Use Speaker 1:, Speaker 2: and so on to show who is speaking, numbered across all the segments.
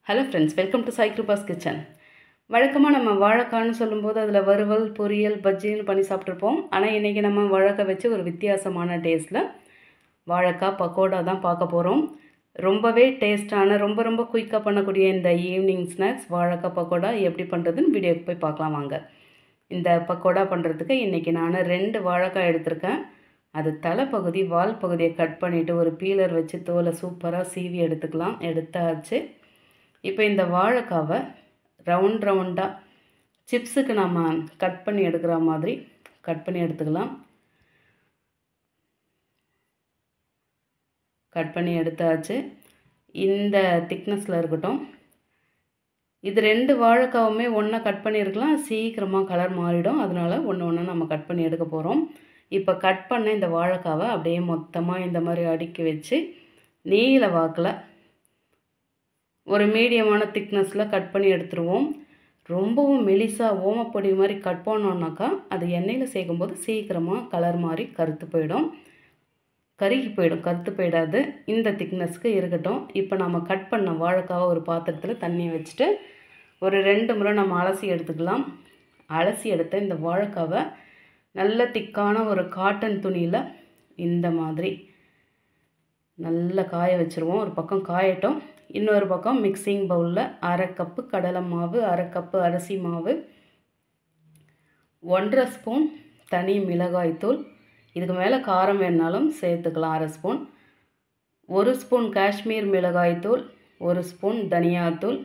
Speaker 1: Hello friends, welcome to Sai Kripa's Kitchen. வழக்கமா நம்ம வாழைக்காய்னு சொல்லும்போது அதுல வறுவல், பொரியல், பஜ்ஜின்னு பண்ணி சாப்பிட்டுருப்போம். ஆனா இன்னைக்கு நம்ம வாழைக்காய் வச்சு ஒரு வித்தியாசமான டேஸ்ட்ல வாழைக்காய் பக்கோடா தான் பார்க்க போறோம். ரொம்பவே டேஸ்டான ரொம்ப குயிக்கா பண்ணக்கூடிய இந்த ஈவினிங் ஸ்நாக்ஸ் வாழைக்காய் பக்கோடா எப்படி பண்றதுன்னு வீடியோக்கு போய் பார்க்கலாம் வாங்க. இந்த பக்கோடா பண்றதுக்கு இன்னைக்கு நான் 2 வாழைக்காய் எடுத்துர்க்கேன். அது தலைப்பகுதி, வால் பகுதியை கட் பண்ணிட்டு ஒரு பீலர் வச்சு தோலை சூப்பரா சீவி எடுத்துக்கலாம். எடுத்தாச்சு. இப்போ இந்த வாழைக்காவை ரவுண்டா சிப்ஸுக்கு நாம கட் பண்ணி எடுக்கிற மாதிரி கட் பண்ணி எடுத்துக்கலாம். கட் பண்ணி எடுத்தாச்சு. இந்த திக்னஸ்ல இருக்கட்டும். இது 2 வாழைக்காவுமே ஒண்ணா கட் பண்ணிருக்கலாம். சீக்கிரமா கலர் மாறிடும். அதனால ஒண்ணா நம்ம கட் பண்ணி எடுக்க போறோம். இப்போ கட் பண்ண இந்த வாழைக்காவை அப்படியே மொத்தமா இந்த மாதிரி அடுக்கி வச்சு நீல வாக்குல ஒரு மீடியமான திக்னஸ்ல கட் பண்ணி எடுத்துருவோம். ரொம்பவும் மெலிசா ஓமப்பொடி மாதிரி கட் பண்ணோம்னாக்கா அது எண்ணெயில் சேர்க்கும்போது சீக்கிரமாக கலர் மாறி கருத்து போயிடும், கருகி போயிடும், கருத்து போயிடாது. இந்த திக்னஸ்க்கு இருக்கட்டும். இப்போ நம்ம கட் பண்ண வாழைக்காவை ஒரு பாத்திரத்தில் தண்ணி வச்சுட்டு ஒரு 2 முறை நம்ம அலசி எடுத்துக்கலாம். அலசி எடுத்த இந்த வாழைக்காவை நல்ல திக்கான ஒரு காட்டன் துணியில் இந்த மாதிரி நல்லா காய வச்சுருவோம். ஒரு பக்கம் காயட்டும். இன்னொரு பக்கம் மிக்சிங் பவுலில் 1/2 கப்பு கடலை மாவு, 1/2 கப்பு அரிசி மாவு, 1/2 ஸ்பூன் தனி மிளகாய்த்தூள், இதுக்கு மேலே காரம் வேணாலும் சேர்த்துக்கலாம் 1/2 ஸ்பூன், 1 ஸ்பூன் காஷ்மீர் மிளகாய்த்தூள், 1 ஸ்பூன் தனியாத்தூள்,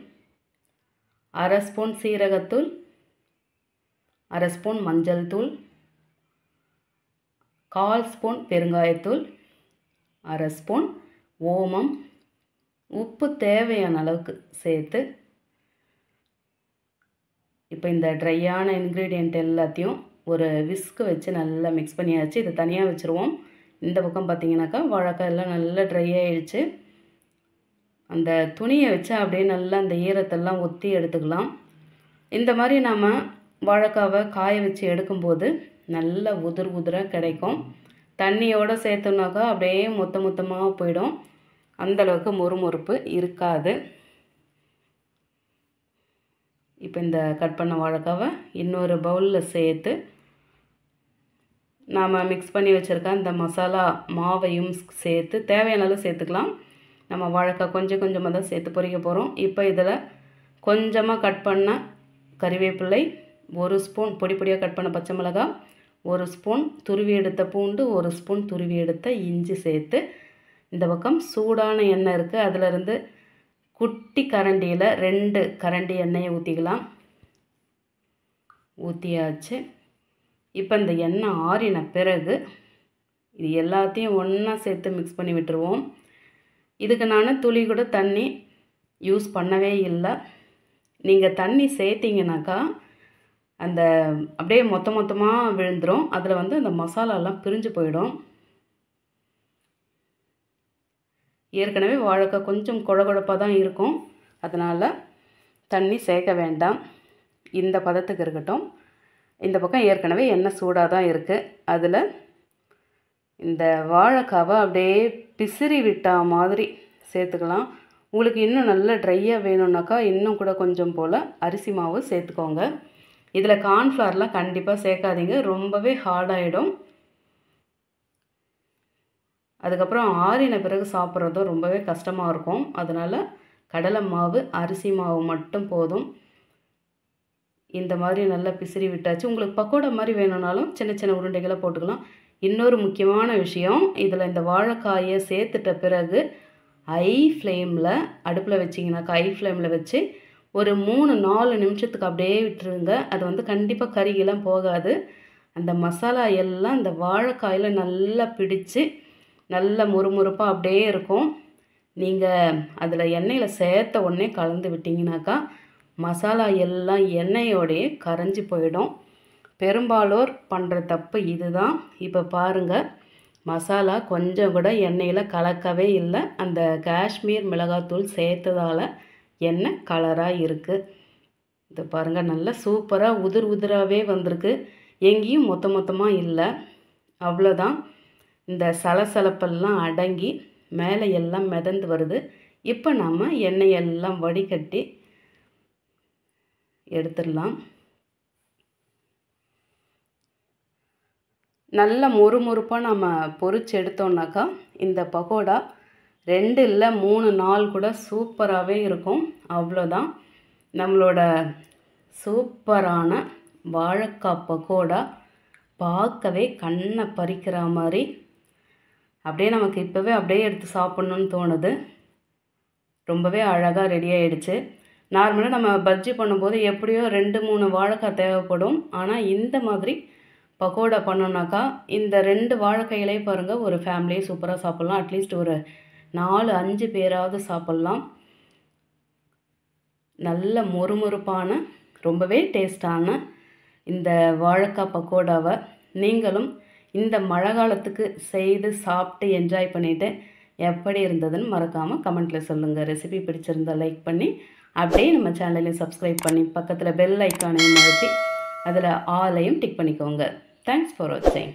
Speaker 1: 1/2 ஸ்பூன் சீரகத்தூள், 1/2 ஸ்பூன் மஞ்சள் தூள், 1/4 ஸ்பூன் பெருங்காயத்தூள், 1/2 ஸ்பூன் ஓமம், உப்பு தேவையான அளவுக்கு சேர்த்து இப்போ இந்த ட்ரையான இன்க்ரீடியன்ட் எல்லாத்தையும் ஒரு விஸ்க் வச்சு நல்லா மிக்ஸ் பண்ணியாச்சு. இது தனியாக வச்சுருவோம். இந்த பக்கம் பார்த்தீங்கன்னாக்கா வாழைக்காய் எல்லாம் நல்லா ட்ரை ஆகிடுச்சு. அந்த துணியை வச்சு அப்படியே நல்லா அந்த ஈரத்தெல்லாம் ஒத்தி எடுத்துக்கலாம். இந்த மாதிரி நம்ம வாழைக்காவை காய வச்சு எடுக்கும்போது நல்ல உதிராக கிடைக்கும். தண்ணியோடு சேர்த்தோம்னாக்கா அப்படியே மொத்தமாக போயிடும். அந்தளவுக்கு மொறுமொறுப்பு இருக்காது. இப்போ இந்த கட் பண்ண வாழைக்காவை இன்னொரு பவுலில் சேர்த்து நாம் மிக்ஸ் பண்ணி வச்சுருக்க இந்த மசாலா மாவையும் சேர்த்து தேவையான அளவு சேர்த்துக்கலாம். நம்ம வாழைக்காய் கொஞ்சமாக தான் சேர்த்து பொரிக்க போகிறோம். இப்போ இதில் கொஞ்சமாக கட் பண்ண கறிவேப்பிலை, 1 ஸ்பூன் பொடியாக கட் பண்ண பச்சை மிளகாய், 1 ஸ்பூன் துருவி எடுத்த பூண்டு, 1 ஸ்பூன் துருவி எடுத்த இஞ்சி சேர்த்து இந்த பக்கம் சூடான எண்ணெய் இருக்குது. அதிலிருந்து குட்டி கரண்டியில் 2 கரண்டி எண்ணெயை ஊற்றிக்கலாம். ஊற்றியாச்சு. இப்போ இந்த எண்ணெய் ஆறின பிறகு இது எல்லாத்தையும் ஒன்றா சேர்த்து மிக்ஸ் பண்ணி விட்டுருவோம். இதுக்கு நான் துளி கூட தண்ணி யூஸ் பண்ணவே இல்லை. நீங்கள் தண்ணி சேர்த்திங்கனாக்கா அந்த அப்படியே மொத்தமாக விழுந்துடும். அதில் அந்த மசாலாலாம் பிரிஞ்சு போயிடும். ஏற்கனவே வாழைக்காய் கொஞ்சம் குழகுழப்பாக தான் இருக்கும். அதனால் தண்ணி சேர்க்க வேண்டாம். இந்த பதத்துக்கு இருக்கட்டும். இந்த பக்கம் ஏற்கனவே எண்ணெய் சூடாக தான் இருக்குது. அதில் இந்த வாழைக்காவை அப்படியே பிசிறி விட்டா மாதிரி சேர்த்துக்கலாம். உங்களுக்கு இன்னும் நல்ல ட்ரையாக வேணும்னாக்கா இன்னும் கூட கொஞ்சம் போல் அரிசி மாவு சேர்த்துக்கோங்க. இதில் கார்ன்ஃப்ளவர்லாம் கண்டிப்பாக சேர்க்காதீங்க, ரொம்பவே ஹார்டாகிடும். அதுக்கப்புறம் ஆறின பிறகு சாப்பிட்றதும் ரொம்பவே கஷ்டமாக இருக்கும். அதனால் கடலை மாவு, அரிசி மாவு மட்டும் போதும். இந்த மாதிரி நல்லா பிசிறி விட்டாச்சு. உங்களுக்கு பக்கோடா மாதிரி வேணும்னாலும் சின்ன உருண்டைகளை போட்டுக்கலாம். இன்னொரு முக்கியமான விஷயம், இதில் இந்த வாழைக்காயை சேர்த்துட்ட பிறகு ஹை ஃப்ளேமில் அடுப்பில் வச்சிங்கனாக்கா ஹை ஃப்ளேமில் வச்சு ஒரு 3-4 நிமிஷத்துக்கு அப்படியே விட்டுருங்க. அது கண்டிப்பாக கறியெல்லாம் போகாது. அந்த மசாலா எல்லாம் இந்த வாழைக்காயில் நல்லா பிடிச்சு நல்ல முறுமுறுப்பாக அப்படியே இருக்கும். நீங்கள் அதில் எண்ணெயில் சேர்த்த உடனே கலந்து விட்டிங்கனாக்கா மசாலா எல்லாம் எண்ணெயோடையே கரைஞ்சி போயிடும். பெரும்பாலோர் பண்ணுற தப்பு இதுதான். இப்போ பாருங்கள், மசாலா கொஞ்சம் கூட எண்ணெயில் கலக்கவே இல்லை. அந்த காஷ்மீர் மிளகாத்தூள் சேர்த்ததால் எண்ணெய் கலராக இருக்குது. இது பாருங்கள், நல்லா சூப்பராக உதிராகவே வந்திருக்கு. எங்கேயும் மொத்தமாக இல்லை. அவ்வளோதான். இந்த சலசலப்பெல்லாம் அடங்கி மேலே எல்லாம் மிதந்து வருது. இப்போ நம்ம எண்ணெயெல்லாம் வடிகட்டி எடுத்துடலாம். நல்ல மொறுமொறுப்பாக நம்ம பொரிச்சு எடுத்தோம்னாக்கா இந்த பக்கோடா 2 இல்லை 3 நாள் கூட சூப்பராகவே இருக்கும். அவ்வளோதான், நம்மளோட சூப்பரான வாழைக்காய் பக்கோடா பார்க்கவே கண்ணை பறிக்கிற மாதிரி அப்படியே நமக்கு இப்போவே அப்படியே எடுத்து சாப்பிட்ணுன்னு தோணுது. ரொம்பவே அழகாக ரெடி ஆகிடுச்சு. நார்மலாக நம்ம பஜ்ஜி பண்ணும்போது எப்படியோ 2-3 வாழைக்காய் தேவைப்படும். ஆனால் இந்த மாதிரி பக்கோடா பண்ணோன்னாக்கா இந்த 2 வாழைக்காயிலே பாருங்கள் ஒரு ஃபேமிலியே சூப்பராக சாப்பிட்லாம். அட்லீஸ்ட் ஒரு 4-5 பேராவது சாப்பிட்லாம். நல்ல மொறுமொறுப்பான ரொம்பவே டேஸ்டான இந்த வாழைக்காய் பக்கோடாவை நீங்களும் இந்த மழை காலத்துக்கு செய்து சாப்பிட்டு என்ஜாய் பண்ணிவிட்டு எப்படி இருந்ததுன்னு மறக்காமல் கமெண்ட்டில் சொல்லுங்கள். ரெசிபி பிடிச்சிருந்தால் லைக் பண்ணி அப்படியே நம்ம சேனலையும் சப்ஸ்கிரைப் பண்ணி பக்கத்தில் பெல் ஐக்கானையும் அழுத்தி அதில் ஆலையும் டிக் பண்ணிக்கோங்க. தேங்க்ஸ் ஃபார் வாட்சிங்.